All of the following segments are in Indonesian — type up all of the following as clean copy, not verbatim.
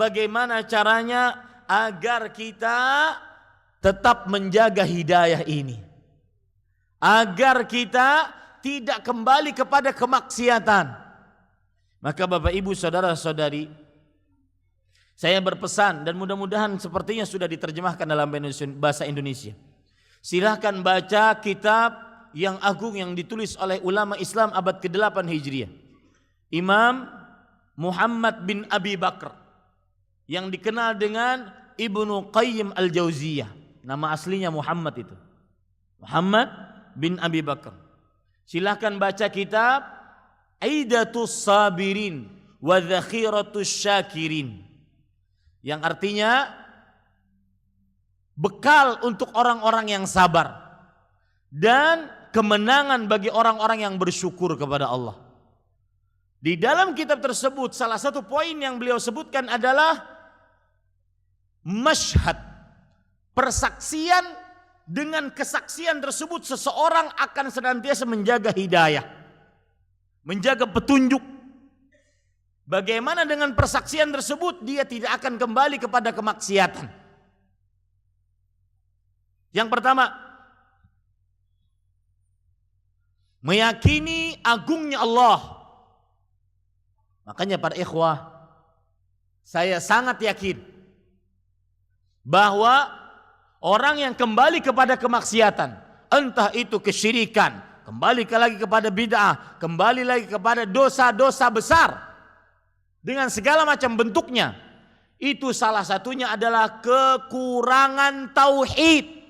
bagaimana caranya agar kita tetap menjaga hidayah ini, agar kita tidak kembali kepada kemaksiatan. Maka Bapak Ibu saudara-saudari, saya berpesan, dan mudah-mudahan sepertinya sudah diterjemahkan dalam bahasa Indonesia. Silahkan baca kitab yang agung yang ditulis oleh ulama Islam abad ke-8 Hijriah, Imam Muhammad bin Abi Bakr, yang dikenal dengan Ibnu Qayyim Al-Jauziyah. Nama aslinya Muhammad itu, Muhammad bin Abi Bakr. Silahkan baca kitab Aidatus Sabirin wa Zakhiratus Syakirin, yang artinya bekal untuk orang-orang yang sabar dan kemenangan bagi orang-orang yang bersyukur kepada Allah. Di dalam kitab tersebut salah satu poin yang beliau sebutkan adalah masyhad, persaksian. Dengan kesaksian tersebut seseorang akan senantiasa menjaga hidayah, menjaga petunjuk. Bagaimana dengan persaksian tersebut dia tidak akan kembali kepada kemaksiatan. Yang pertama, meyakini agungnya Allah. Makanya para ikhwah, saya sangat yakin bahwa orang yang kembali kepada kemaksiatan, entah itu kesyirikan, kembali lagi kepada bid'ah, kembali lagi kepada dosa-dosa besar dengan segala macam bentuknya, itu salah satunya adalah kekurangan tauhid.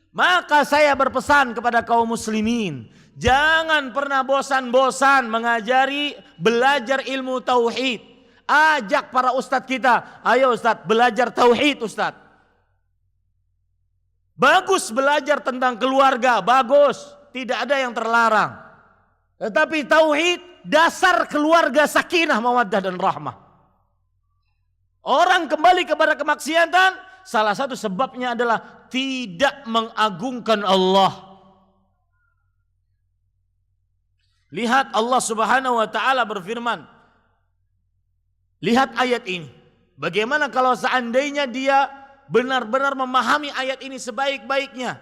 Maka saya berpesan kepada kaum muslimin, jangan pernah bosan-bosan mengajari, belajar ilmu tauhid. Ajak para ustadz kita, ayo ustadz belajar tauhid ustadz. Bagus belajar tentang keluarga, bagus, tidak ada yang terlarang. Tetapi tauhid dasar keluarga sakinah, mawaddah dan rahmah. Orang kembali kepada kemaksiatan, salah satu sebabnya adalah tidak mengagungkan Allah. Lihat Allah Subhanahu wa taala berfirman. Lihat ayat ini. Bagaimana kalau seandainya dia benar-benar memahami ayat ini sebaik-baiknya,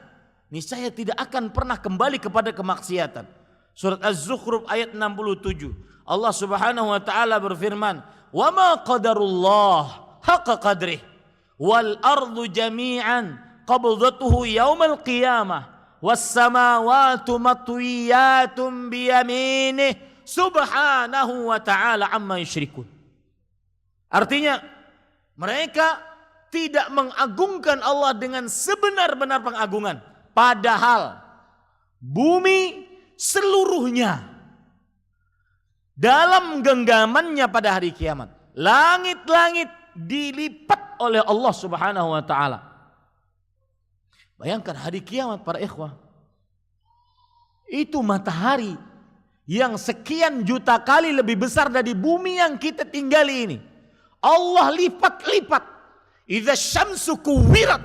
niscaya tidak akan pernah kembali kepada kemaksiatan. Surat Az-Zukhruf ayat 67. Allah Subhanahu wa taala berfirman, "Wa ma qadarullah haqqa qadrih wal ardu jami'an qabdatuhu yaumal qiyamah was samawati matwiyatun bi yaminih subhanahu wa ta'ala amma yusyrikun." Artinya mereka tidak mengagungkan Allah dengan sebenar-benar pengagungan. Padahal bumi seluruhnya dalam genggamannya pada hari kiamat, langit-langit dilipat oleh Allah Subhanahu wa taala. Bayangkan hari kiamat para ikhwah, itu matahari yang sekian juta kali lebih besar dari bumi yang kita tinggali ini, Allah lipat-lipat. Idza syamsu kuwirat.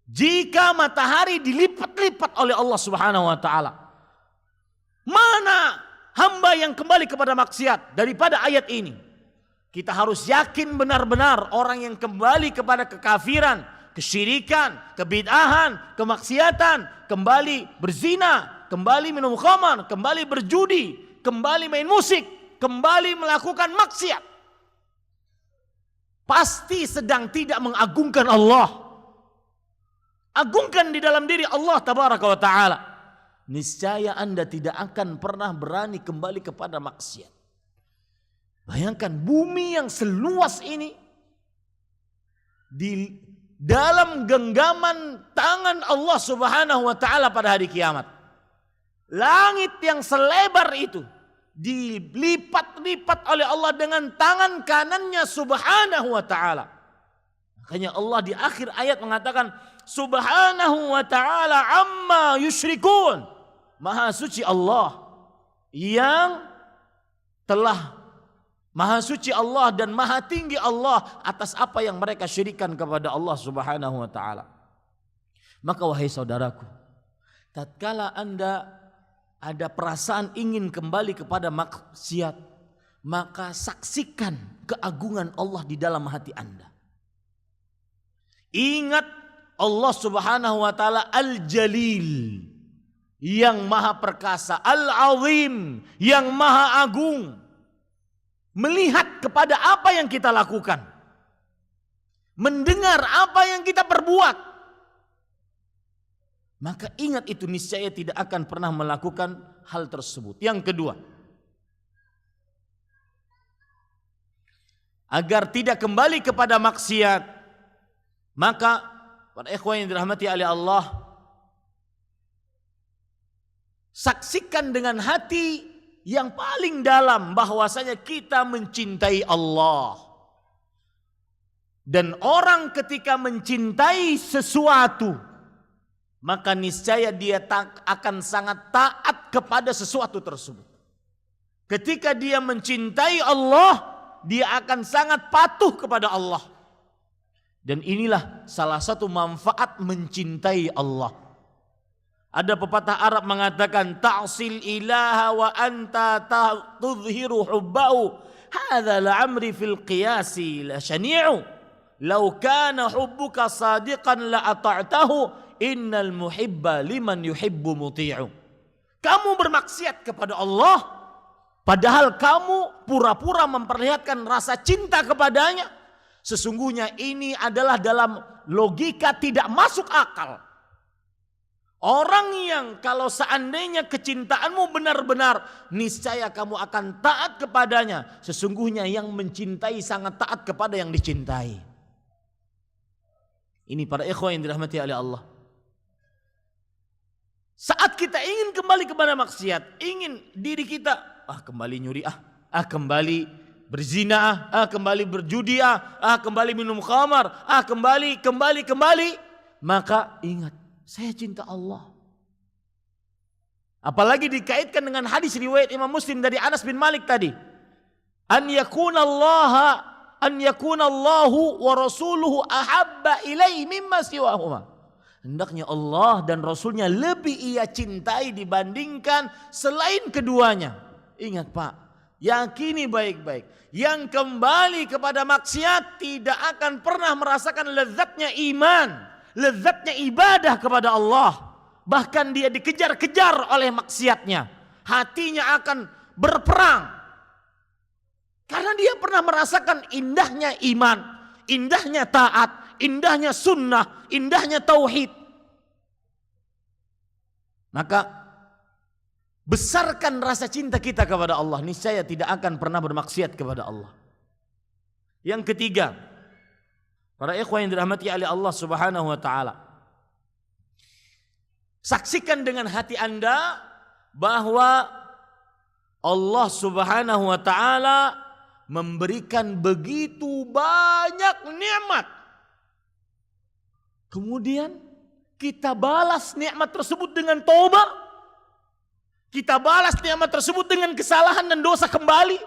Jika matahari dilipat-lipat oleh Allah Subhanahu wa taala, mana hamba yang kembali kepada maksiat daripada ayat ini? Kita harus yakin benar-benar orang yang kembali kepada kekafiran, kesyirikan, kebid'ahan, kemaksiatan, kembali berzina, kembali minum khamar, kembali berjudi, kembali main musik, kembali melakukan maksiat, pasti sedang tidak mengagungkan Allah. Agungkan di dalam diri Allah tabaraka wa ta'ala. Niscaya Anda tidak akan pernah berani kembali kepada maksiat. Bayangkan bumi yang seluas ini, di dalam genggaman tangan Allah Subhanahu wa ta'ala pada hari kiamat. Langit yang selebar itu dilipat-lipat oleh Allah dengan tangan kanannya Subhanahu wa ta'ala. Makanya Allah di akhir ayat mengatakan Subhanahu wa ta'ala amma yusyrikun. Maha suci Allah yang telah, maha suci Allah dan maha tinggi Allah atas apa yang mereka syirikan kepada Allah Subhanahu wa ta'ala. Maka wahai saudaraku, tatkala Anda ada perasaan ingin kembali kepada maksiat, maka saksikan keagungan Allah di dalam hati Anda. Ingat Allah Subhanahu wa taala Al-Jalil, yang maha perkasa, Al-Azim, yang maha agung. Melihat kepada apa yang kita lakukan, mendengar apa yang kita perbuat, maka ingat itu, niscaya tidak akan pernah melakukan hal tersebut. Yang kedua, agar tidak kembali kepada maksiat, maka para ikhwan yang dirahmati oleh Allah, saksikan dengan hati yang paling dalam bahwasanya kita mencintai Allah. Dan orang ketika mencintai sesuatu, maka niscaya dia akan sangat taat kepada sesuatu tersebut. Ketika dia mencintai Allah, dia akan sangat patuh kepada Allah. Dan inilah salah satu manfaat mencintai Allah. Ada pepatah Arab mengatakan, ta'sil ilaha wa anta tudhiru hubbahu, hadza la'amri fil qiyasi la syani'u, law kana hubbuka sadiqan la ata'tahu, innal muhibba liman yuhibbu muti'u. Kamu bermaksiat kepada Allah, padahal kamu pura-pura memperlihatkan rasa cinta kepadanya. Sesungguhnya ini adalah dalam logika tidak masuk akal. Orang yang kalau seandainya kecintaanmu benar-benar, niscaya kamu akan taat kepadanya. Sesungguhnya yang mencintai sangat taat kepada yang dicintai. Ini para ikhwan yang dirahmati oleh Allah. Saat kita ingin kembali kepada maksiat, ingin diri kita kembali nyuri, kembali berzina, kembali berjudi, kembali minum khamar, kembali, maka ingat, saya cinta Allah. Apalagi dikaitkan dengan hadis riwayat Imam Muslim dari Anas bin Malik tadi. An yakuna Allahu wa rasuluhu ahabba ilaihi mimma siwahuma. Hendaknya Allah dan Rasulnya lebih ia cintai dibandingkan selain keduanya. Ingat Pak, yakini baik-baik. Yang kembali kepada maksiat tidak akan pernah merasakan lezatnya iman, lezatnya ibadah kepada Allah. Bahkan dia dikejar-kejar oleh maksiatnya. Hatinya akan berperang. Karena dia pernah merasakan indahnya iman, indahnya taat, indahnya sunnah, indahnya tauhid. Maka besarkan rasa cinta kita kepada Allah, niscaya tidak akan pernah bermaksiat kepada Allah. Yang ketiga, para ikhwan yang dirahmati oleh Allah Subhanahu wa taala, saksikan dengan hati Anda bahwa Allah Subhanahu wa taala memberikan begitu banyak nikmat. Kemudian kita balas nikmat tersebut dengan taubat. Kita balas nikmat tersebut dengan kesalahan dan dosa kembali.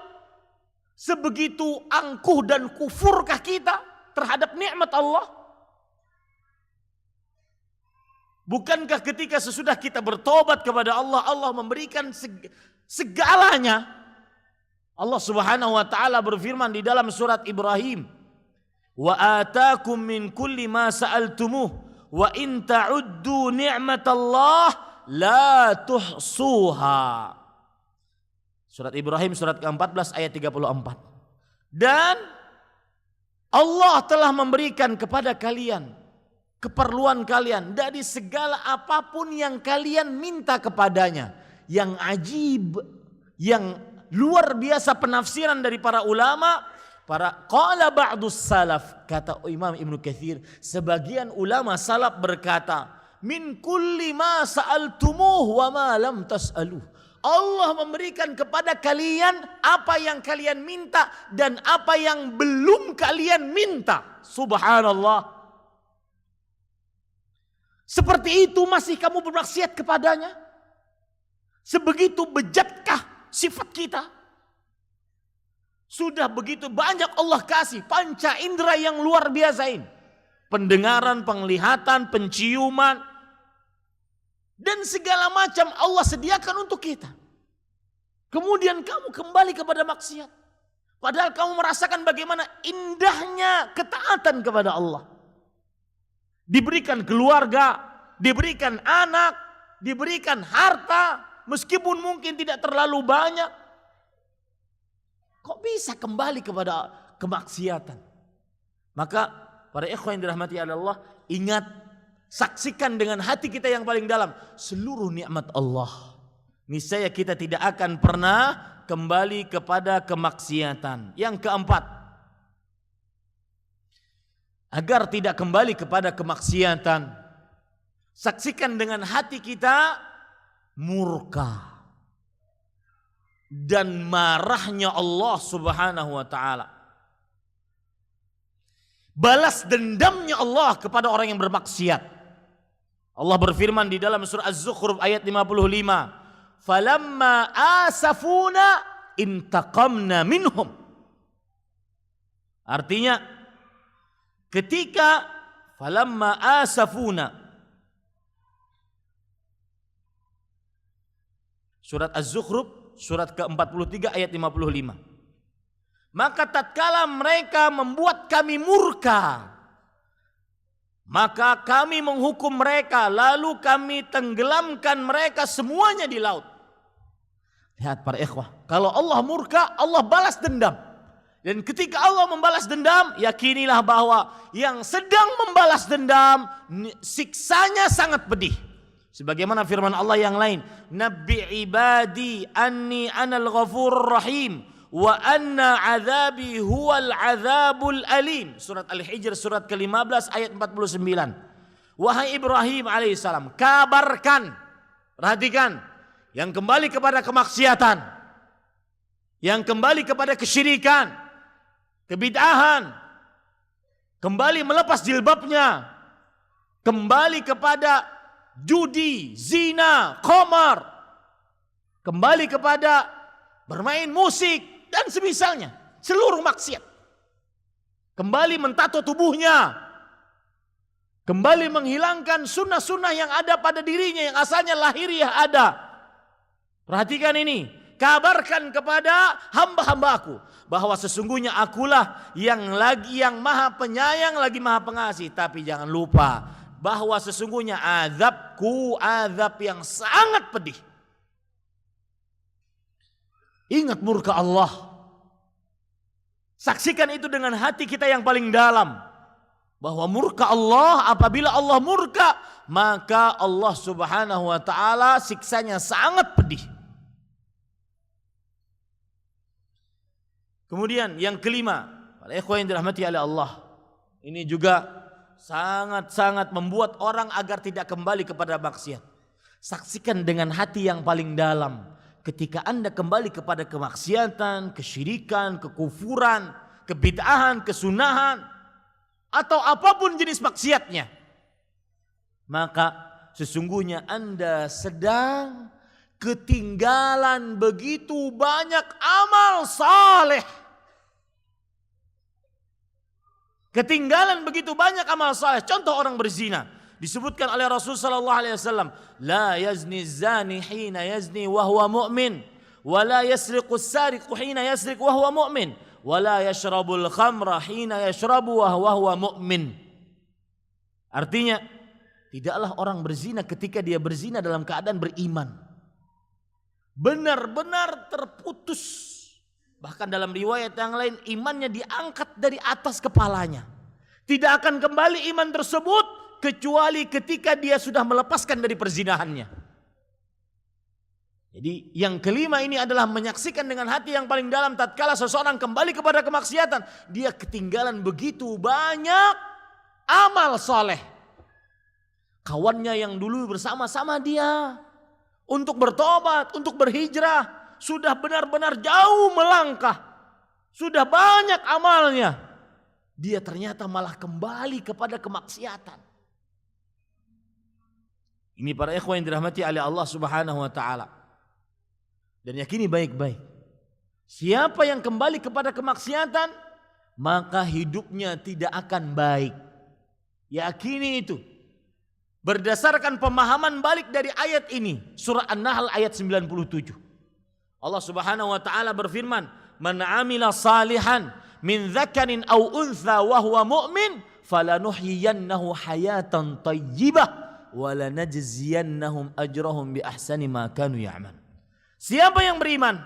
Sebegitu angkuh dan kufurkah kita terhadap nikmat Allah? Bukankah ketika sesudah kita bertobat kepada Allah, Allah memberikan segalanya? Allah Subhanahu wa taala berfirman di dalam surat Ibrahim, "Wa ataakum min kulli ma sa'altumuh wa in ta'uddu ni'matallah la tuhsuha." Surat Ibrahim surat ke-14 ayat 34. Dan Allah telah memberikan kepada kalian keperluan kalian dari segala apapun yang kalian minta kepadanya. Yang ajib, yang luar biasa penafsiran dari para ulama, qala ba'dus salaf, kata Imam Ibnu Katsir, sebagian ulama salaf berkata, min kulli ma sa'altumuh wa ma lam tas'aluh. Allah memberikan kepada kalian apa yang kalian minta dan apa yang belum kalian minta. Subhanallah. Seperti itu masih kamu bermaksiat kepadanya? Sebegitu bejatkah sifat kita? Sudah begitu banyak Allah kasih panca indera yang luar biasa ini. Pendengaran, penglihatan, penciuman, dan segala macam Allah sediakan untuk kita. Kemudian kamu kembali kepada maksiat. Padahal kamu merasakan bagaimana indahnya ketaatan kepada Allah. Diberikan keluarga, diberikan anak, diberikan harta, meskipun mungkin tidak terlalu banyak. Kok bisa kembali kepada kemaksiatan? Maka para ikhwan yang dirahmati Allah, ingat, saksikan dengan hati kita yang paling dalam seluruh nikmat Allah. Niscaya kita tidak akan pernah kembali kepada kemaksiatan. Yang keempat, agar tidak kembali kepada kemaksiatan, saksikan dengan hati kita murka dan marahnya Allah Subhanahu wa taala. Balas dendamnya Allah kepada orang yang bermaksiat. Allah berfirman di dalam surah Az-Zukhruf ayat 55, "Falamma asafuna intaqamna minhum." Artinya ketika falamma asafuna, surat Az-Zukhruf surat ke-43 ayat 55. Maka tatkala mereka membuat kami murka, maka kami menghukum mereka, lalu kami tenggelamkan mereka semuanya di laut. Lihat para ikhwah, kalau Allah murka, Allah balas dendam. Dan ketika Allah membalas dendam, yakinilah bahwa yang sedang membalas dendam, siksanya sangat pedih. Sebagaimana firman Allah yang lain, "Nabbi ibadi anni anal ghafurur rahim wa anna azabi huwal azabul alim." Surat Al-Hijr surat ke-15 ayat 49. Wahai Ibrahim alaihissalam, kabarkan, perhatikan, yang kembali kepada kemaksiatan, yang kembali kepada kesyirikan, kebid'ahan, kembali melepas jilbabnya, kembali kepada judi, zina, khamar, kembali kepada bermain musik dan semisalnya, seluruh maksiat, kembali mentato tubuhnya, kembali menghilangkan sunnah-sunnah yang ada pada dirinya yang asalnya lahiriah ada. Perhatikan ini, kabarkan kepada hamba-hambaku bahwa sesungguhnya akulah yang maha penyayang lagi maha pengasih. Tapi jangan lupa bahwa sesungguhnya azabku azab yang sangat pedih. Ingat murka Allah. Saksikan itu dengan hati kita yang paling dalam. Bahwa murka Allah, apabila Allah murka, maka Allah Subhanahu wa ta'ala siksanya sangat pedih. Kemudian yang kelima, para ikhwan yang dirahmati oleh Allah, ini juga sangat-sangat membuat orang agar tidak kembali kepada maksiat. Saksikan dengan hati yang paling dalam. Ketika Anda kembali kepada kemaksiatan, kesyirikan, kekufuran, kebid'ahan, kesunahan, atau apapun jenis maksiatnya, maka sesungguhnya Anda sedang ketinggalan begitu banyak amal saleh. Ketinggalan begitu banyak amal saleh. Contoh orang berzina, disebutkan oleh Rasul sallallahu alaihi wasallam, la yazni zani hina yazni wa huwa mu'min, wa la yasriqu as-sariqu hina yasriq wa huwa mu'min, wa la yashrabul khamra hina yashrabu wa huwa mu'min. Artinya, tidaklah orang berzina ketika dia berzina dalam keadaan beriman. Benar-benar terputus. Bahkan dalam riwayat yang lain, imannya diangkat dari atas kepalanya. Tidak akan kembali iman tersebut kecuali ketika dia sudah melepaskan dari perzinahannya. Jadi yang kelima ini adalah menyaksikan dengan hati yang paling dalam tatkala seseorang kembali kepada kemaksiatan. Dia ketinggalan begitu banyak amal soleh. Kawannya yang dulu bersama-sama dia untuk bertobat, untuk berhijrah, sudah benar-benar jauh melangkah, sudah banyak amalnya, dia ternyata malah kembali kepada kemaksiatan. Ini para ikhwan yang dirahmati oleh Allah Subhanahu wa ta'ala. Dan yakini baik-baik, siapa yang kembali kepada kemaksiatan, maka hidupnya tidak akan baik. Yakini itu. Berdasarkan pemahaman balik dari ayat ini, surah An-Nahl ayat 97. Allah Subhanahu wa taala berfirman, man 'amila salihan min dzakarin aw untha wa huwa mu'min falanuhyiyannahu hayatan thayyibah wa lanajziyannahum ajrahum bi ahsani ma kanu ya'mal. Siapa yang beriman,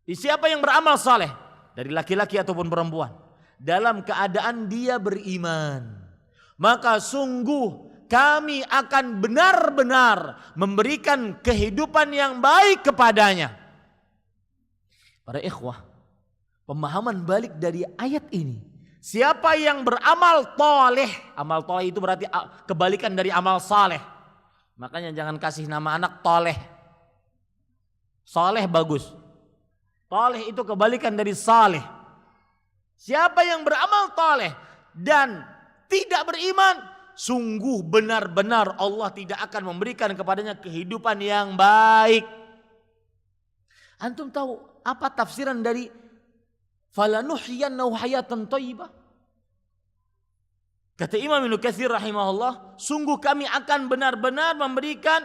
siapa yang beramal saleh dari laki-laki ataupun perempuan dalam keadaan dia beriman, maka sungguh kami akan benar-benar memberikan kehidupan yang baik kepadanya. Para ikhwah, pemahaman balik dari ayat ini, siapa yang beramal toleh, amal toleh itu berarti kebalikan dari amal saleh. Makanya jangan kasih nama anak toleh. Saleh bagus, toleh itu kebalikan dari saleh. Siapa yang beramal toleh dan tidak beriman, sungguh benar-benar Allah tidak akan memberikan kepadanya kehidupan yang baik. Antum tahu apa tafsiran dari falanuhyiyannahu hayatan thayyibah? Kata Imam Ibnu Katsir rahimahullah, sungguh kami akan benar-benar memberikan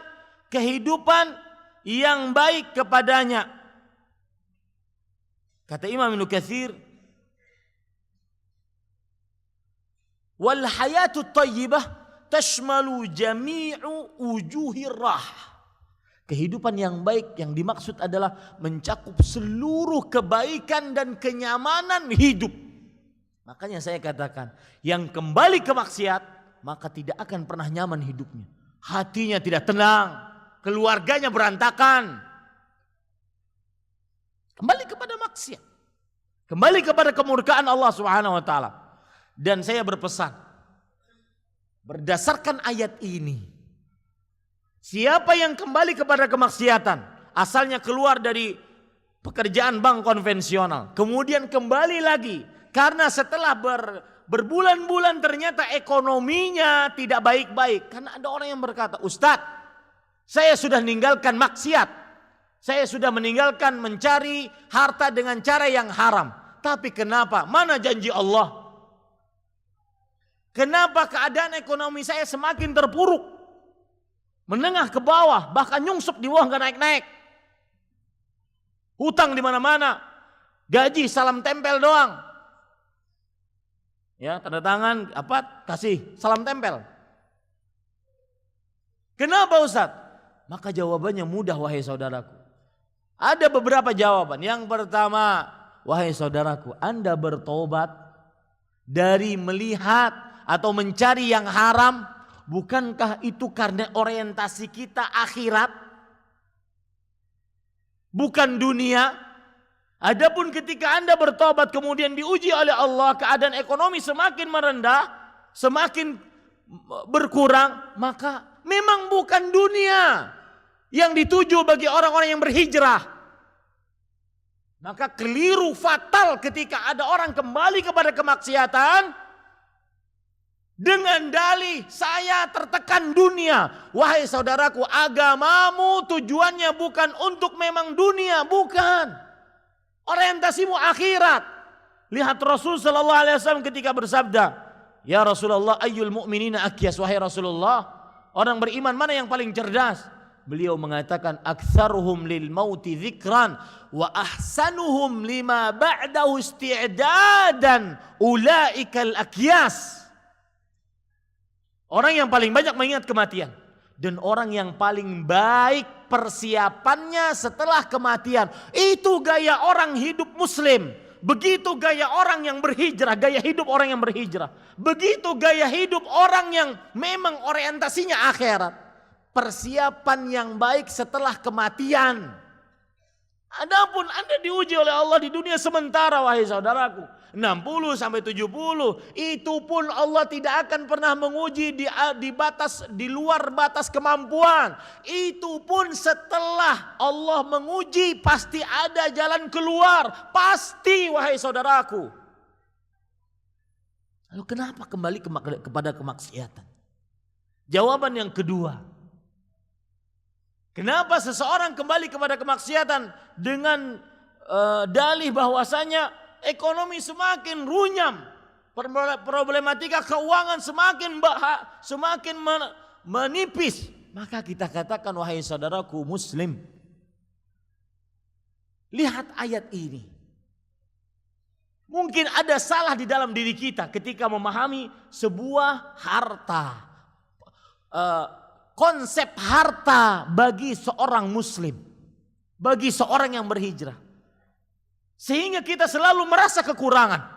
kehidupan yang baik kepadanya. Kata Imam Ibnu Katsir, wal hayatu thayyibah tashmalu jami'u wujuhir rah. Kehidupan yang baik yang dimaksud adalah mencakup seluruh kebaikan dan kenyamanan hidup. Makanya saya katakan, yang kembali ke maksiat maka tidak akan pernah nyaman hidupnya. Hatinya tidak tenang, keluarganya berantakan. Kembali kepada maksiat, kembali kepada kemurkaan Allah Subhanahu wa taala. Dan saya berpesan, berdasarkan ayat ini, siapa yang kembali kepada kemaksiatan, asalnya keluar dari pekerjaan bank konvensional, kemudian kembali lagi, karena setelah berbulan-bulan ternyata ekonominya tidak baik-baik. Karena ada orang yang berkata, Ustadz, saya sudah meninggalkan maksiat, saya sudah meninggalkan mencari harta dengan cara yang haram. Tapi kenapa? Mana janji Allah? Kenapa keadaan ekonomi saya semakin terpuruk? Menengah ke bawah, bahkan nyungsep di bawah, nggak naik-naik. Hutang di mana-mana, gaji salam tempel doang. Ya, tanda tangan apa? Kasih salam tempel. Kenapa Ustaz? Maka jawabannya mudah wahai saudaraku. Ada beberapa jawaban. Yang pertama, wahai saudaraku, Anda bertobat dari melihat atau mencari yang haram, bukankah itu karena orientasi kita akhirat, bukan dunia? Adapun ketika Anda bertobat kemudian diuji oleh Allah, keadaan ekonomi semakin merendah, semakin berkurang, maka memang bukan dunia yang dituju bagi orang-orang yang berhijrah. Maka keliru fatal ketika ada orang kembali kepada kemaksiatan dengan dalih saya tertekan dunia. Wahai saudaraku, agamamu tujuannya bukan untuk memang dunia, bukan. Orientasimu akhirat. Lihat Rasul sallallahu alaihi wasallam ketika bersabda, "Ya Rasulullah, ayyul mu'minina akyas?" Wahai Rasulullah, orang beriman mana yang paling cerdas? Beliau mengatakan, "Aktsaruhum lil mauti dzikran wa ahsanuhum lima ba'dahu isti'dadan, ulaikal akyas." Orang yang paling banyak mengingat kematian dan orang yang paling baik persiapannya setelah kematian. Itu gaya orang hidup muslim. Begitu gaya orang yang berhijrah, gaya hidup orang yang berhijrah. Begitu gaya hidup orang yang memang orientasinya akhirat. Persiapan yang baik setelah kematian. Adapun Anda diuji oleh Allah di dunia sementara wahai saudaraku, 60 sampai 70, itu pun Allah tidak akan pernah menguji di luar batas kemampuan. Itu pun setelah Allah menguji pasti ada jalan keluar, pasti wahai saudaraku. Lalu kenapa kembali kepada kemaksiatan? Jawaban yang kedua, kenapa seseorang kembali kepada kemaksiatan dengan dalih bahwasanya ekonomi semakin runyam, problematika keuangan semakin menipis, maka kita katakan wahai saudaraku muslim, lihat ayat ini. Mungkin ada salah di dalam diri kita ketika memahami sebuah harta. Konsep harta bagi seorang muslim. Bagi seorang yang berhijrah. Sehingga kita selalu merasa kekurangan.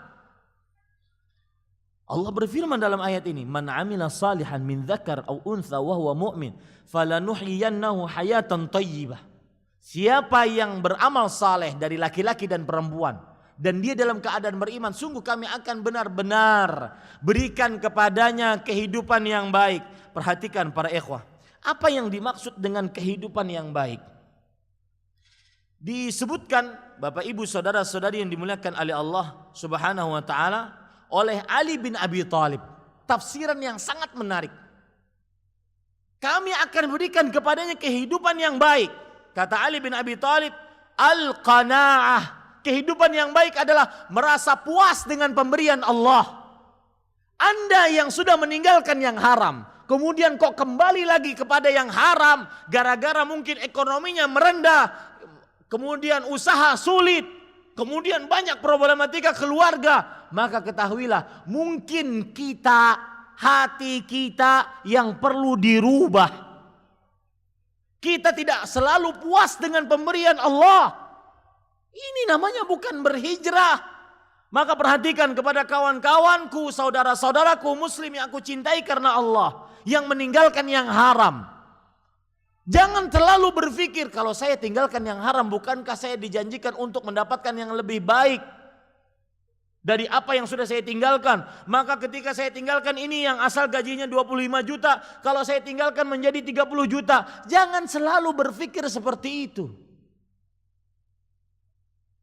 Allah berfirman dalam ayat ini, "Man 'amila salihan min dzakar aw untha wa huwa mu'min, falanuhyiyannahu hayatan thayyibah." Siapa yang beramal saleh dari laki-laki dan perempuan dan dia dalam keadaan beriman, sungguh kami akan benar-benar berikan kepadanya kehidupan yang baik. Perhatikan para ikhwah, apa yang dimaksud dengan kehidupan yang baik? Disebutkan Bapak Ibu saudara-saudari yang dimuliakan oleh Allah Subhanahu wa taala oleh Ali bin Abi Thalib. Tafsiran yang sangat menarik. Kami akan berikan kepadanya kehidupan yang baik. Kata Ali bin Abi Thalib, al-qanaah. Kehidupan yang baik adalah merasa puas dengan pemberian Allah. Anda yang sudah meninggalkan yang haram, kemudian kok kembali lagi kepada yang haram, gara-gara mungkin ekonominya merendah, kemudian usaha sulit, kemudian banyak problematika keluarga, maka ketahuilah mungkin hati kita yang perlu dirubah. Kita tidak selalu puas dengan pemberian Allah. Ini namanya bukan berhijrah. Maka perhatikan kepada kawan-kawanku, saudara-saudaraku muslim yang aku cintai karena Allah, yang meninggalkan yang haram. Jangan terlalu berpikir, kalau saya tinggalkan yang haram, bukankah saya dijanjikan untuk mendapatkan yang lebih baik dari apa yang sudah saya tinggalkan. Maka ketika saya tinggalkan ini yang asal gajinya 25 juta, kalau saya tinggalkan menjadi 30 juta. Jangan selalu berpikir seperti itu.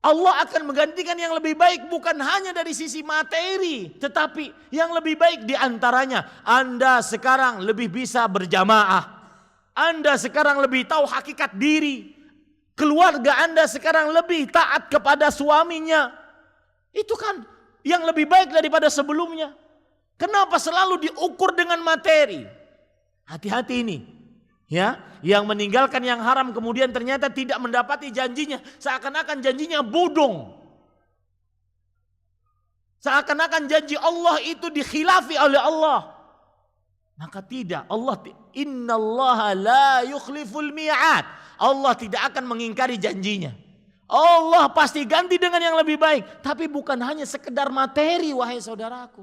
Allah akan menggantikan yang lebih baik bukan hanya dari sisi materi, tetapi yang lebih baik di antaranya Anda sekarang lebih bisa berjamaah. Anda sekarang lebih tahu hakikat diri. Keluarga Anda sekarang lebih taat kepada suaminya. Itu kan yang lebih baik daripada sebelumnya. Kenapa selalu diukur dengan materi? Hati-hati ini. Ya, yang meninggalkan yang haram kemudian ternyata tidak mendapati janjinya, seakan-akan janjinya bodong. Seakan-akan janji Allah itu dikhilafi oleh Allah. Maka tidak, innallaha la yukhliful mi'ad. Allah tidak akan mengingkari janjinya. Allah pasti ganti dengan yang lebih baik, tapi bukan hanya sekedar materi, wahai saudaraku.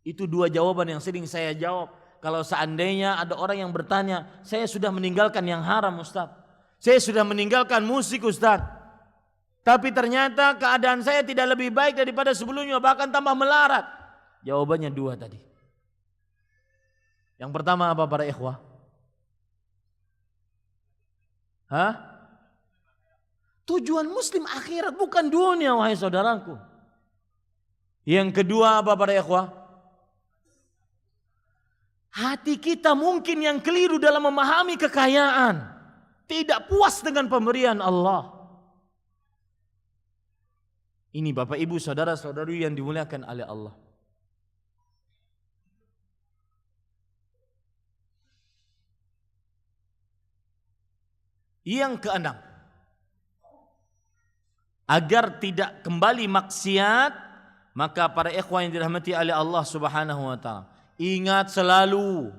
Itu dua jawaban yang sering saya jawab. Kalau seandainya ada orang yang bertanya, saya sudah meninggalkan yang haram Ustaz, saya sudah meninggalkan musik Ustaz, tapi ternyata keadaan saya tidak lebih baik daripada sebelumnya, bahkan tambah melarat. Jawabannya dua tadi. Yang pertama apa para ikhwah? Tujuan muslim akhirat bukan dunia, wahai saudaraku. Yang kedua apa para ikhwah? Hati kita mungkin yang keliru dalam memahami kekayaan. Tidak puas dengan pemberian Allah. Ini Bapak Ibu saudara-saudari yang dimuliakan oleh Allah. Yang keenam, agar tidak kembali maksiat, maka para ikhwan yang dirahmati oleh Allah Subhanahu wa taala, ingat selalu,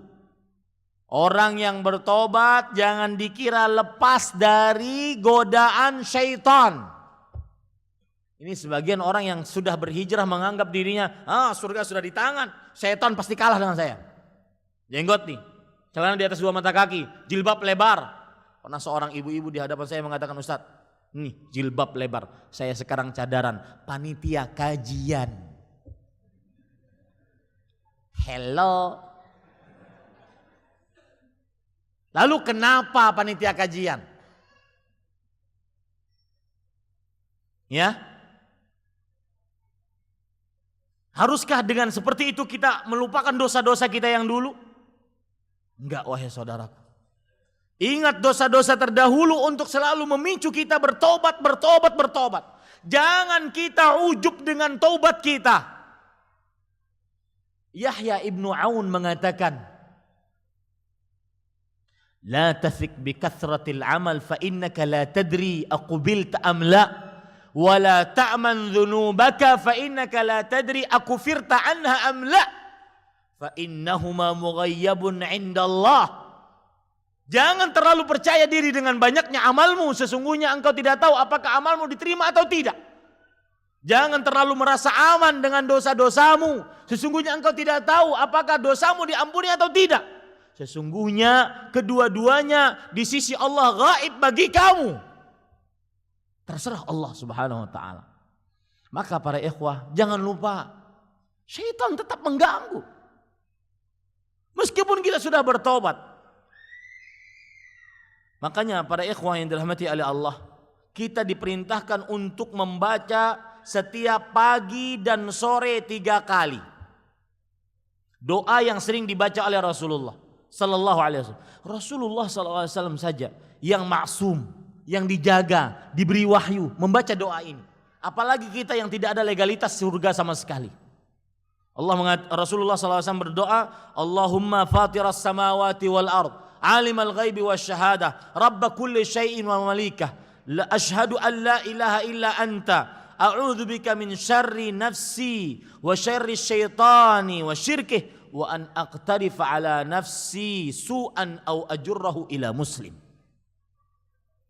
orang yang bertobat jangan dikira lepas dari godaan syaitan. Ini sebagian orang yang sudah berhijrah menganggap dirinya, surga sudah di tangan, syaitan pasti kalah dengan saya. Jenggot nih, celana di atas 2 mata kaki, jilbab lebar. Pernah seorang ibu-ibu di hadapan saya mengatakan, Ustaz, nih jilbab lebar, saya sekarang cadaran, panitia kajian. Hello. Lalu kenapa panitia kajian? Ya. Haruskah dengan seperti itu kita melupakan dosa-dosa kita yang dulu? Enggak, wahai saudaraku. Ingat dosa-dosa terdahulu untuk selalu memicu kita bertobat. Jangan kita ujub dengan taubat kita. Yahya ibnu Aun mengatakan, la tathik bi kathratil amal fa innaka la tadri aqbilta am la, wa la ta'man dhunubaka fa innaka la tadri akufirta anha am la fa innahuma mughayyabun 'indallah. Jangan terlalu percaya diri dengan banyaknya amalmu, sesungguhnya engkau tidak tahu apakah amalmu diterima atau tidak. Jangan terlalu merasa aman dengan dosa-dosamu, sesungguhnya engkau tidak tahu apakah dosamu diampuni atau tidak. Sesungguhnya kedua-duanya di sisi Allah gaib bagi kamu. Terserah Allah Subhanahu wa taala. Maka para ikhwah, jangan lupa syaitan tetap mengganggu. Meskipun kita sudah bertobat. Makanya para ikhwah yang dirahmati oleh Allah, kita diperintahkan untuk membaca setiap pagi dan sore 3 kali. Doa yang sering dibaca oleh Rasulullah sallallahu alaihi wasallam. Rasulullah sallallahu alaihi wasallam saja yang maksum, yang dijaga, diberi wahyu membaca doa ini. Apalagi kita yang tidak ada legalitas surga sama sekali. Rasulullah sallallahu alaihi wasallam berdoa, Allahumma fatiras samawati wal ard, alimal ghaibi wasyahadah, rabb kulli syai'in wa malikah, la ashhadu an la ilaha illa anta, a'udzu bika min syarri nafsi wa syarri syaitani wa syirkih wa an aqtarifa ala nafsi su'an au ajurrahu ila muslim.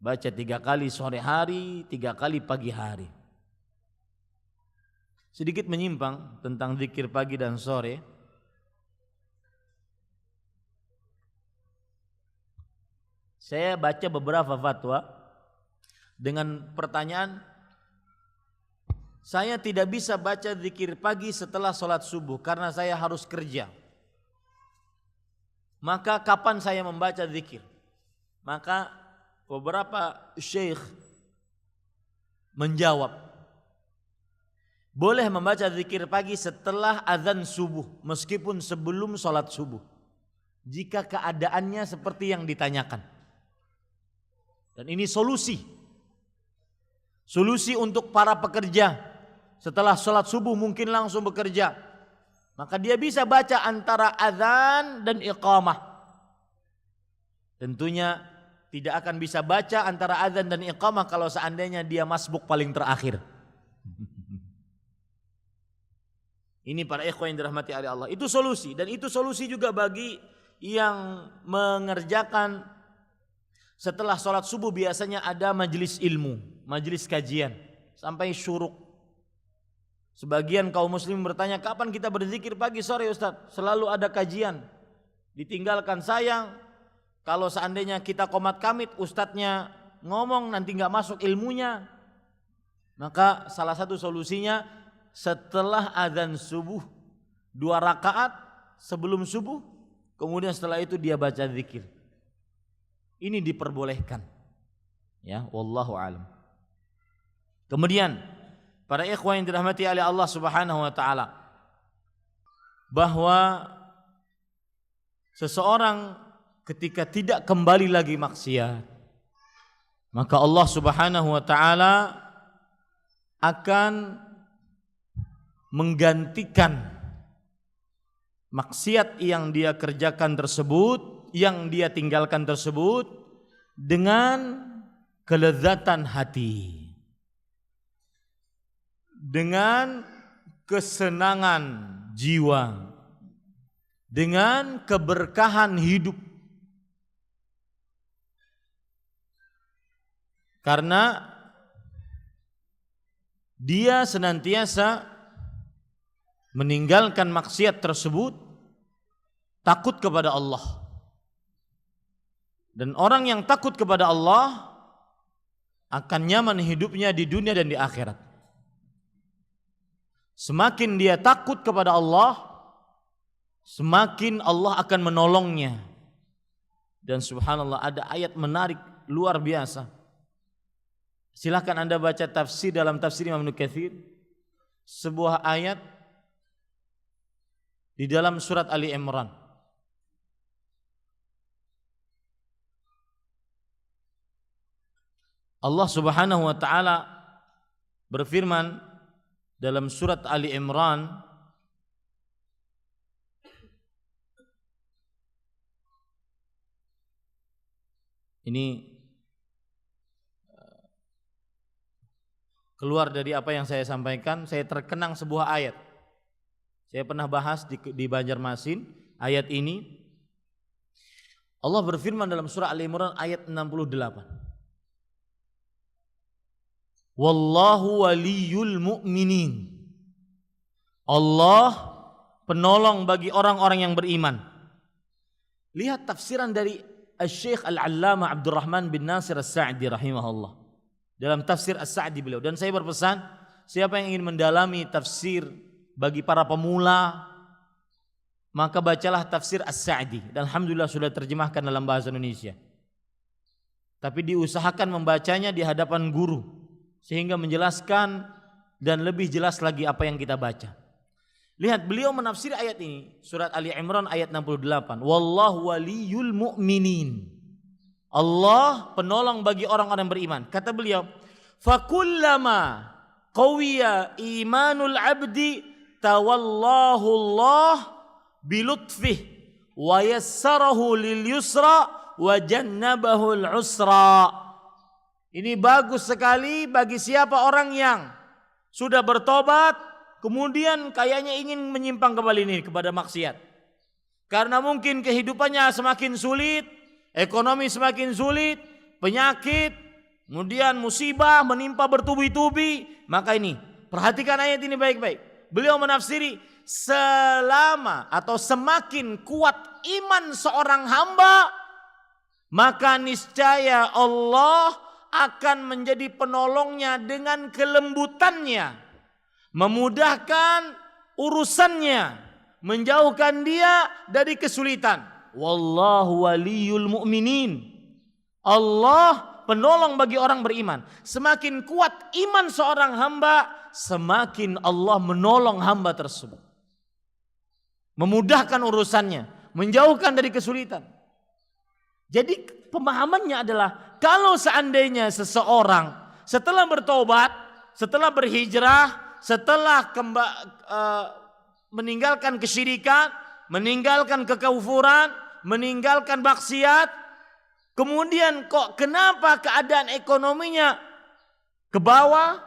Baca 3 kali sore hari, 3 kali pagi hari. Sedikit menyimpang tentang zikir pagi dan sore. Saya baca beberapa fatwa dengan pertanyaan, saya tidak bisa baca zikir pagi setelah sholat subuh karena saya harus kerja. Maka kapan saya membaca zikir? Maka beberapa syekh menjawab, boleh membaca zikir pagi setelah azan subuh meskipun sebelum sholat subuh, jika keadaannya seperti yang ditanyakan. Dan ini solusi untuk para pekerja. Setelah sholat subuh mungkin langsung bekerja, maka dia bisa baca antara azan dan iqamah. Tentunya tidak akan bisa baca antara azan dan iqamah kalau seandainya dia masbuk paling terakhir. Ini para ikhwan yang dirahmati oleh Allah. Itu solusi, dan itu solusi juga bagi yang mengerjakan setelah sholat subuh. Biasanya ada majelis ilmu, majelis kajian sampai syuruk. Sebagian kaum muslim bertanya, kapan kita berzikir pagi sore Ustaz? Selalu ada kajian. Ditinggalkan, sayang. Kalau seandainya kita komat kamit, ustadznya ngomong nanti nggak masuk ilmunya. Maka salah satu solusinya setelah azan subuh 2 rakaat sebelum subuh, kemudian setelah itu dia baca zikir. Ini diperbolehkan. Ya, wallahu alam. Kemudian para ikhwan yang dirahmati oleh Allah Subhanahu wa taala, bahwa seseorang ketika tidak kembali lagi maksiat, maka Allah Subhanahu wa taala akan menggantikan maksiat yang dia kerjakan tersebut, yang dia tinggalkan tersebut, dengan kelezatan hati, dengan kesenangan jiwa, dengan keberkahan hidup. Karena dia senantiasa meninggalkan maksiat tersebut, takut kepada Allah. Dan orang yang takut kepada Allah akan nyaman hidupnya di dunia dan di akhirat. Semakin dia takut kepada Allah, semakin Allah akan menolongnya. Dan subhanallah, ada ayat menarik luar biasa. Silahkan Anda baca tafsir dalam tafsir Imam Ibnu Katsir, sebuah ayat di dalam surat Ali Imran. Allah Subhanahu wa taala berfirman dalam surat Ali Imran, ini keluar dari apa yang saya sampaikan, saya terkenang sebuah ayat. Saya pernah bahas di Banjarmasin ayat ini. Allah berfirman dalam surah Al-Imran ayat 68. Wallahu waliyul mu'minin. Allah penolong bagi orang-orang yang beriman. Lihat tafsiran dari Syekh Al-Allamah Abdurrahman bin Nasir As-Sa'di rahimahullah. Dalam tafsir As-Sa'di beliau. Dan saya berpesan, siapa yang ingin mendalami tafsir bagi para pemula, maka bacalah tafsir As-Sa'di. Dan alhamdulillah sudah terjemahkan dalam bahasa Indonesia. Tapi diusahakan membacanya di hadapan guru, sehingga menjelaskan dan lebih jelas lagi apa yang kita baca. Lihat beliau menafsir ayat ini, surat Ali Imran ayat 68. Wallahu waliyul mu'minin. Allah penolong bagi orang-orang beriman. Kata beliau, fakullama qawiya imanul abdi tawallahu Allah bilutfih wa yassarahu lil yusra wa jannabahu al usra. Ini bagus sekali bagi siapa orang yang sudah bertobat, kemudian kayaknya ingin menyimpang kembali ini kepada maksiat. Karena mungkin kehidupannya semakin sulit, ekonomi semakin sulit, penyakit, kemudian musibah menimpa bertubi-tubi. Maka ini, perhatikan ayat ini baik-baik. Beliau menafsiri, selama atau semakin kuat iman seorang hamba, maka niscaya Allah akan menjadi penolongnya dengan kelembutannya, memudahkan urusannya, menjauhkan dia dari kesulitan. Wallahu waliyul mu'minin. Allah penolong bagi orang beriman. Semakin kuat iman seorang hamba, semakin Allah menolong hamba tersebut, memudahkan urusannya, menjauhkan dari kesulitan. Jadi pemahamannya adalah kalau seandainya seseorang setelah bertobat, setelah berhijrah, setelah meninggalkan kesyirikan, meninggalkan kekufuran, meninggalkan maksiat, kemudian kok kenapa keadaan ekonominya ke bawah,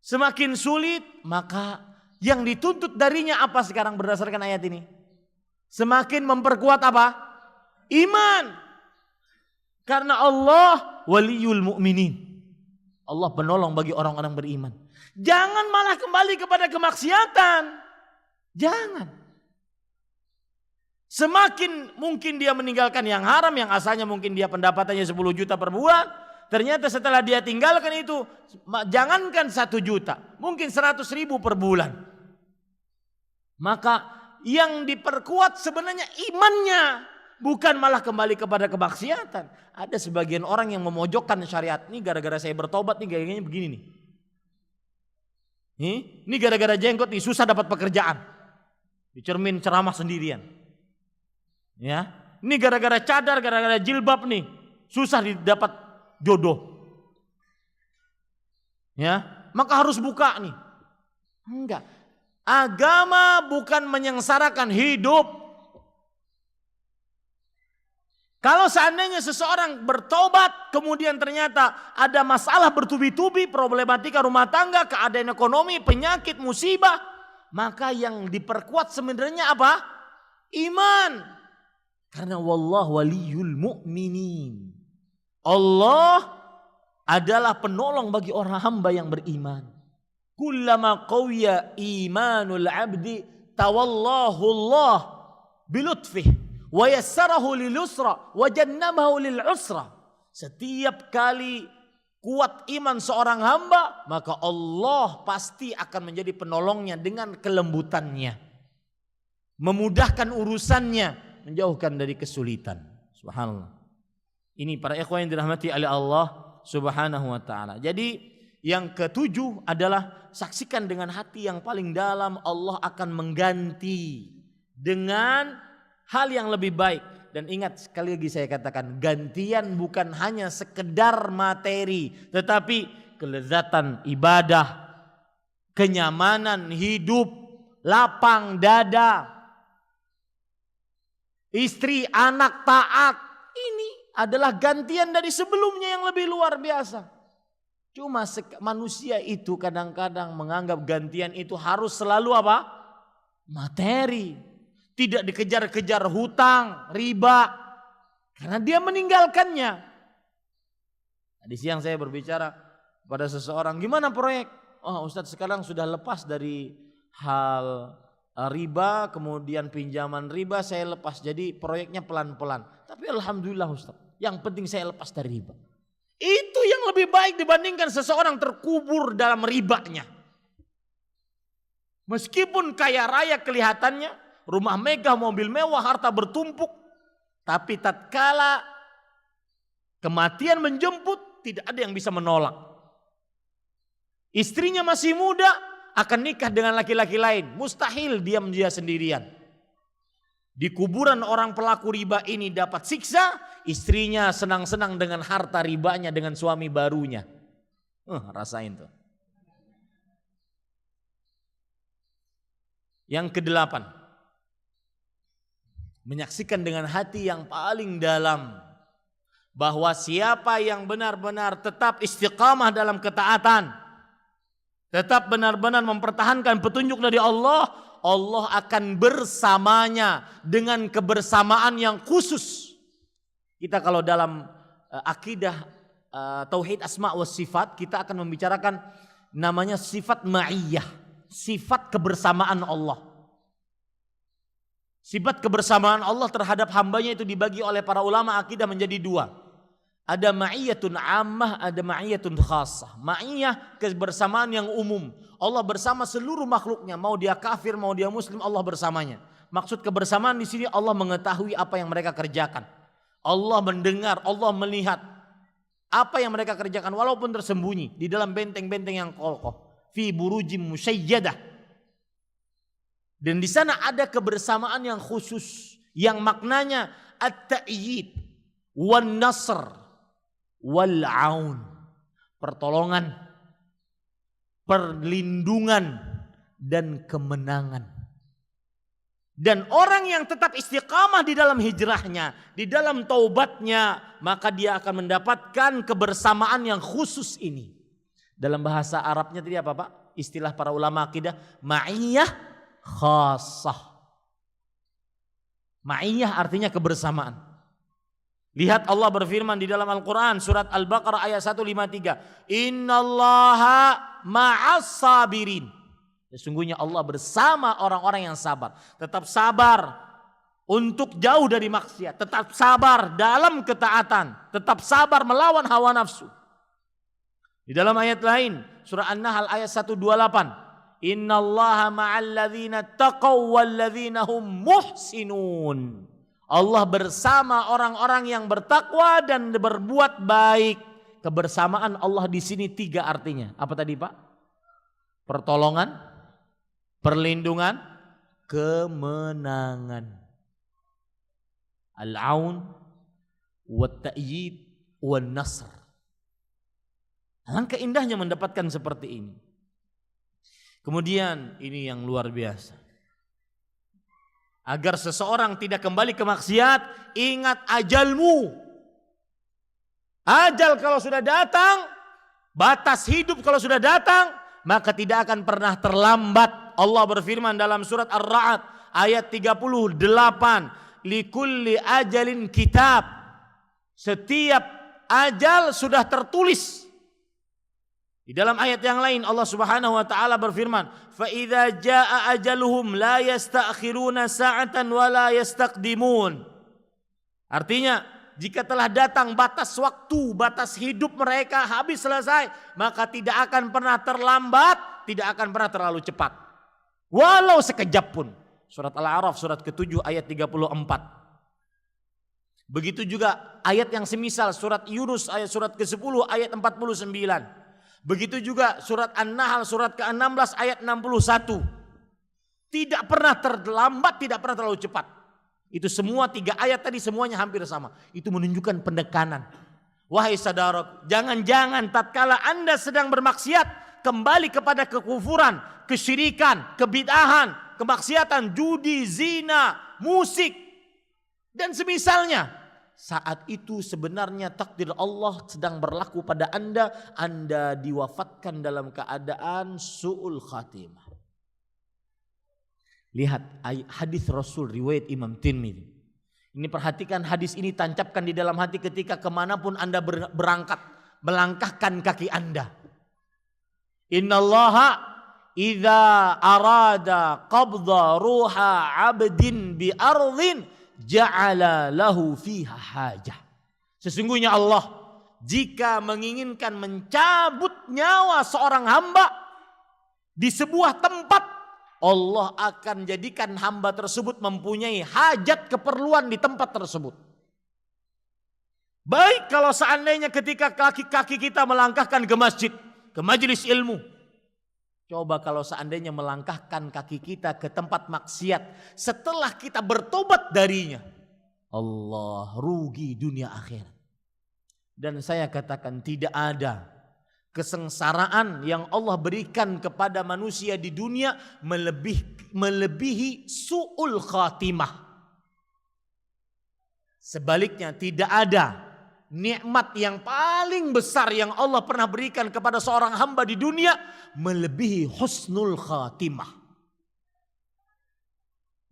semakin sulit, maka yang dituntut darinya apa sekarang berdasarkan ayat ini? Semakin memperkuat apa? Iman. Karena Allah waliyul mu'minin. Allah penolong bagi orang-orang beriman. Jangan malah kembali kepada kemaksiatan. Jangan. Semakin mungkin dia meninggalkan yang haram, yang asalnya mungkin dia pendapatannya 10 juta per bulan, ternyata setelah dia tinggalkan itu, jangankan 1 juta, mungkin 100 ribu per bulan. Maka yang diperkuat sebenarnya imannya, bukan malah kembali kepada kemaksiatan. Ada sebagian orang yang memojokkan syariat. Ini gara-gara saya bertobat nih gayanya begini nih. Ini gara-gara jenggot nih susah dapat pekerjaan. Dicermin ceramah sendirian. Ya, ini gara-gara cadar, gara-gara jilbab nih susah didapat jodoh. Ya, maka harus buka nih. Enggak. Agama bukan menyengsarakan hidup. Kalau seandainya seseorang bertobat kemudian ternyata ada masalah bertubi-tubi, problematika rumah tangga, keadaan ekonomi, penyakit, musibah, maka yang diperkuat sebenarnya apa? Iman. Karena wallahu waliyul mu'minin. Allah adalah penolong bagi orang hamba yang beriman. Kullama qawiya imanul abdi tawallahu Allah bilutfih wa yassarahu lil usra wa jannabahu lil usra. Setiap kali kuat iman seorang hamba, maka Allah pasti akan menjadi penolongnya dengan kelembutannya, memudahkan urusannya, menjauhkan dari kesulitan. Subhanallah. Ini para ikhwan yang dirahmati oleh Allah Subhanahu wa taala. Jadi yang ketujuh adalah saksikan dengan hati yang paling dalam, Allah akan mengganti dengan hal yang lebih baik. Dan ingat, sekali lagi saya katakan, gantian bukan hanya sekedar materi, tetapi kelezatan ibadah, kenyamanan hidup, lapang dada, istri, anak taat. Ini adalah gantian dari sebelumnya yang lebih luar biasa. Cuma manusia itu kadang-kadang menganggap gantian itu harus selalu apa? Materi. Tidak dikejar-kejar hutang, riba. Karena dia meninggalkannya. Di siang saya berbicara pada seseorang, gimana proyek? Oh Ustadz sekarang sudah lepas dari hal riba, kemudian pinjaman riba saya lepas. Jadi proyeknya pelan-pelan. Tapi alhamdulillah Ustadz, yang penting saya lepas dari riba. Itu yang lebih baik dibandingkan seseorang terkubur dalam ribanya. Meskipun kaya raya kelihatannya, rumah megah, mobil mewah, harta bertumpuk, tapi tatkala kematian menjemput, tidak ada yang bisa menolak. Istrinya masih muda, akan nikah dengan laki-laki lain. Mustahil diam dia sendirian. Di kuburan orang pelaku riba ini dapat siksa, istrinya senang-senang dengan harta ribanya dengan suami barunya. Rasain tuh. Yang kedelapan, menyaksikan dengan hati yang paling dalam bahwa siapa yang benar-benar tetap istiqamah dalam ketaatan, tetap benar-benar mempertahankan petunjuk dari Allah, Allah akan bersamanya dengan kebersamaan yang khusus. Kita kalau dalam akidah tauhid asma wa sifat, kita akan membicarakan namanya sifat ma'iyah, sifat kebersamaan Allah. Sifat kebersamaan Allah terhadap hambanya itu dibagi oleh para ulama akidah menjadi dua. Ada ma'iyatun ammah, ada ma'iyatun khassah. Ma'iyah kebersamaan yang umum. Allah bersama seluruh makhluknya, mau dia kafir, mau dia muslim, Allah bersamanya. Maksud kebersamaan di sini Allah mengetahui apa yang mereka kerjakan. Allah mendengar, Allah melihat apa yang mereka kerjakan walaupun tersembunyi di dalam benteng-benteng yang kokoh. Fi burujim musyayyadah. Dan di sana ada kebersamaan yang khusus yang maknanya at-ta'yid wan nasr wal aun, pertolongan, perlindungan dan kemenangan. Dan orang yang tetap istiqamah di dalam hijrahnya, di dalam taubatnya, maka dia akan mendapatkan kebersamaan yang khusus ini. Dalam bahasa Arabnya tadi apa Pak? Istilah para ulama akidah, ma'iyah khassah. Ma'iyah artinya kebersamaan. Lihat Allah berfirman di dalam Al-Quran surat Al-Baqarah ayat 153. Innallaha ma'as sabirin. Sesungguhnya Allah bersama orang-orang yang sabar. Tetap sabar untuk jauh dari maksiat. Tetap sabar dalam ketaatan. Tetap sabar melawan hawa nafsu. Di dalam ayat lain surah An-Nahl ayat 128. Innallaha ma'al ladzina taqaw wal ladzina hum muhsinun. Allah bersama orang-orang yang bertakwa dan berbuat baik. Kebersamaan Allah di sini tiga artinya. Apa tadi Pak? Pertolongan, perlindungan, kemenangan. Al-aun, wat-ta'yid, wan-nasr. Alangkah indahnya mendapatkan seperti ini. Kemudian ini yang luar biasa. Agar seseorang tidak kembali ke maksiat, ingat ajalmu. Ajal kalau sudah datang, batas hidup kalau sudah datang, maka tidak akan pernah terlambat. Allah berfirman dalam surat Ar-Ra'd ayat 38, likulli ajalin kitab. Setiap ajal sudah tertulis. Di dalam ayat yang lain Allah Subhanahu wa taala berfirman, "Fa idza jaa ajaluhum la yasta'khiruna sa'atan wa la yastaqdimun." Artinya, jika telah datang batas waktu, batas hidup mereka habis selesai, maka tidak akan pernah terlambat, tidak akan pernah terlalu cepat. Walau sekejap pun. Surat Al-A'raf surat ke-7 ayat 34. Begitu juga ayat yang semisal surat Yunus ayat surat ke-10 ayat 49. Begitu juga surat An-Nahl surat ke-16 ayat 61. Tidak pernah terlambat, tidak pernah terlalu cepat. Itu semua tiga ayat tadi semuanya hampir sama. Itu menunjukkan pendekanan. Wahai saudara, jangan-jangan tatkala Anda sedang bermaksiat kembali kepada kekufuran, kesyirikan, kebid'ahan, kemaksiatan, judi, zina, musik dan semisalnya. saat itu sebenarnya takdir Allah sedang berlaku pada Anda diwafatkan dalam keadaan su'ul khatimah. Lihat hadis Rasul riwayat Imam Tirmidzi. Ini perhatikan hadis ini, tancapkan di dalam hati ketika kemanapun Anda berangkat, melangkahkan kaki Anda. Innallaha idza arada qabdha ruha 'abdin bi ardhin ja'ala lahu fiha hajah. Sesungguhnya Allah jika menginginkan mencabut nyawa seorang hamba di sebuah tempat, Allah akan jadikan hamba tersebut mempunyai hajat keperluan di tempat tersebut. Baik kalau seandainya ketika kaki-kaki kita melangkahkan ke masjid, ke majelis ilmu. Coba kalau seandainya melangkahkan kaki kita ke tempat maksiat setelah kita bertobat darinya. Allah, rugi dunia akhirat. Dan saya katakan tidak ada kesengsaraan yang Allah berikan kepada manusia di dunia melebihi su'ul khatimah. Sebaliknya tidak ada nikmat yang paling besar yang Allah pernah berikan kepada seorang hamba di dunia melebihi husnul khatimah.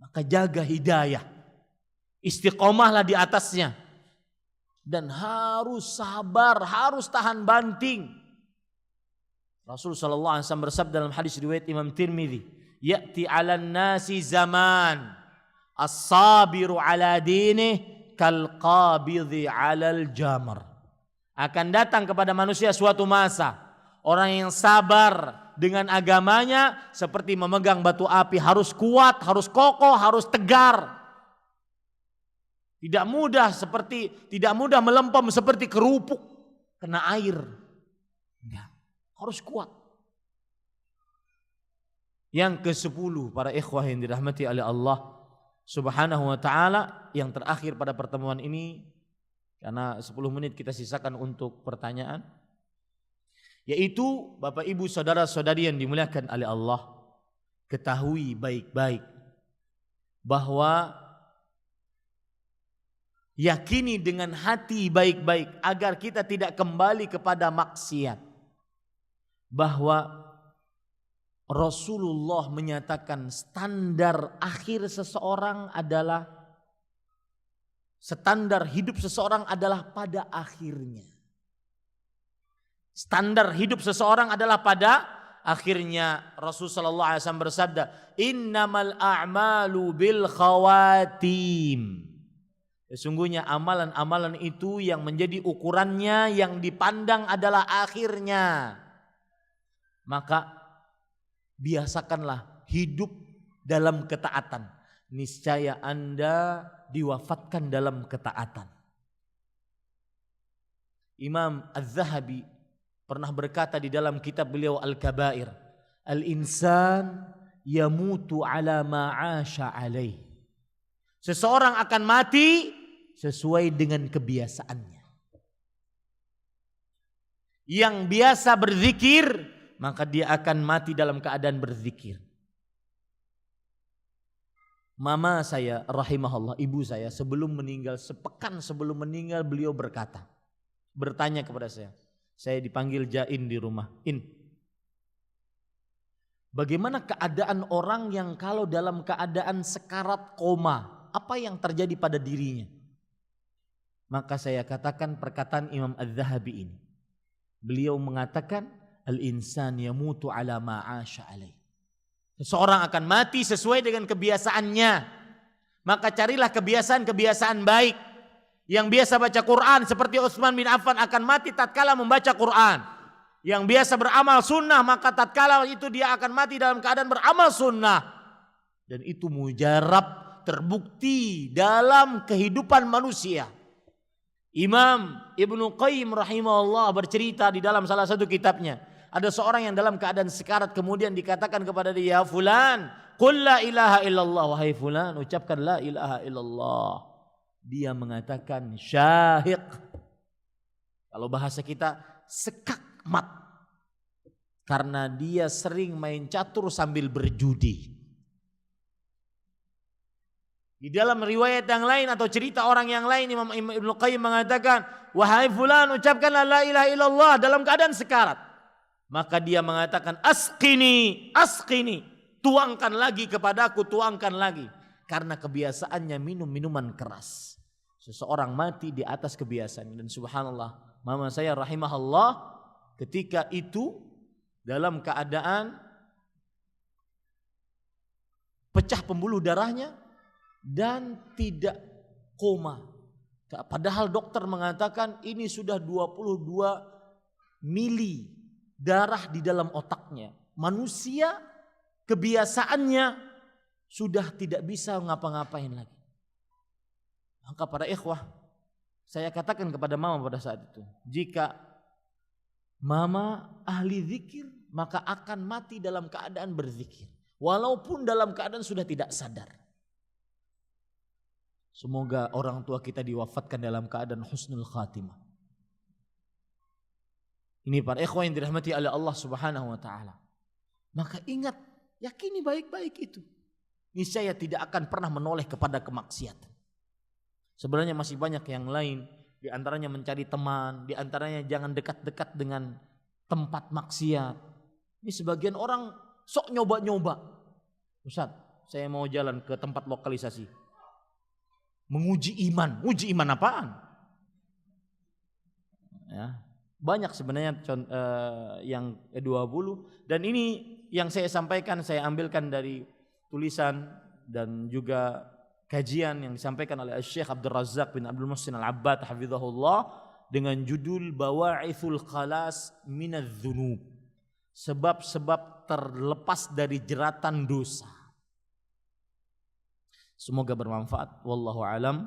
Maka jaga hidayah, istiqomahlah di atasnya, dan harus sabar, harus tahan banting. Rasul sallallahu alaihi wasallam bersabda dalam hadis riwayat Imam Tirmidzi, "Ya'ti 'alan nasi zaman as-sabiru 'ala dinih kal qabidhi 'alal jamar." Akan datang kepada manusia suatu masa orang yang sabar dengan agamanya seperti memegang batu api, harus kuat, harus kokoh, harus tegar. Tidak mudah melempem seperti kerupuk kena air. Enggak, harus kuat. Yang ke-10 para ikhwah yang dirahmati oleh Allah Subhanahu wa ta'ala, yang terakhir pada pertemuan ini, karena 10 menit kita sisakan untuk pertanyaan, yaitu Bapak Ibu saudara-saudari yang dimuliakan oleh Allah, ketahui baik-baik bahwa yakini dengan hati baik-baik agar kita tidak kembali kepada maksiat, bahwa Rasulullah menyatakan standar akhir seseorang adalah, standar hidup seseorang adalah pada akhirnya. Standar hidup seseorang adalah pada akhirnya. Rasulullah sallallahu alaihi wasallam bersabda, "Innamal a'malu bil khawatim." Sesungguhnya amalan-amalan itu yang menjadi ukurannya, yang dipandang adalah akhirnya. Maka biasakanlah hidup dalam ketaatan. Niscaya Anda diwafatkan dalam ketaatan. Imam Az-Zahabi pernah berkata di dalam kitab beliau Al-Kabair, "Al-insan yamutu ala ma'asha alaih." Seseorang akan mati sesuai dengan kebiasaannya. Yang biasa berzikir, maka dia akan mati dalam keadaan berzikir. Mama saya rahimahullah, ibu saya sebelum meninggal, sepekan sebelum meninggal, beliau bertanya kepada saya dipanggil Jain di rumah, "In, bagaimana keadaan orang yang kalau dalam keadaan sekarat koma, apa yang terjadi pada dirinya?" Maka saya katakan perkataan Imam Az-Zahabi ini. Beliau mengatakan, "Al-insan yamutu ala ma'asha alaih." Seseorang akan mati sesuai dengan kebiasaannya. Maka carilah kebiasaan-kebiasaan baik. Yang biasa baca Quran seperti Utsman bin Affan akan mati tatkala membaca Quran. Yang biasa beramal sunnah maka tatkala itu dia akan mati dalam keadaan beramal sunnah. Dan itu mujarab, terbukti dalam kehidupan manusia. Imam Ibnu Qayyim rahimahullah bercerita di dalam salah satu kitabnya, ada seorang yang dalam keadaan sekarat kemudian dikatakan kepada dia, "Fulan, qul la ilaha illallah." Wahai fulan, ucapkan la ilaha illallah. Dia mengatakan syahiq. Kalau bahasa kita sekakmat. Karena dia sering main catur sambil berjudi. Di dalam riwayat yang lain atau cerita orang yang lain, Imam Ibnu Qayyim mengatakan, wahai fulan, ucapkanlah la ilaha illallah dalam keadaan sekarat. Maka dia mengatakan, asqini, asqini, tuangkan lagi kepadaku, tuangkan lagi. Karena kebiasaannya minum minuman keras. Seseorang mati di atas kebiasaan. Dan subhanallah, mama saya rahimahullah ketika itu dalam keadaan pecah pembuluh darahnya dan tidak koma. Padahal dokter mengatakan ini sudah 22 mili darah di dalam otaknya. Manusia kebiasaannya sudah tidak bisa ngapa-ngapain lagi. Maka para ikhwah, saya katakan kepada mama pada saat itu, jika mama ahli zikir, maka akan mati dalam keadaan berzikir. Walaupun dalam keadaan sudah tidak sadar. Semoga orang tua kita diwafatkan dalam keadaan husnul khatimah. Ini para ikhwah yang dirahmati oleh Allah Subhanahu wa taala. Maka ingat, yakini baik-baik itu. Niscaya tidak akan pernah menoleh kepada kemaksiatan. Sebenarnya masih banyak yang lain, di antaranya mencari teman, di antaranya jangan dekat-dekat dengan tempat maksiat. Ini sebagian orang sok nyoba-nyoba. Ustaz, saya mau jalan ke tempat lokalisasi. Menguji iman. Uji iman apaan? Ya, banyak sebenarnya yang 20. Dan ini yang saya sampaikan, saya ambilkan dari tulisan dan juga kajian yang disampaikan oleh Syekh Abdul Razak bin Abdul Muhsin Al-Abbad hafizahullah dengan judul Bawa'ithul Khalas Minadz-Dzunub. Sebab-sebab terlepas dari jeratan dosa. Semoga bermanfaat. Wallahu alam.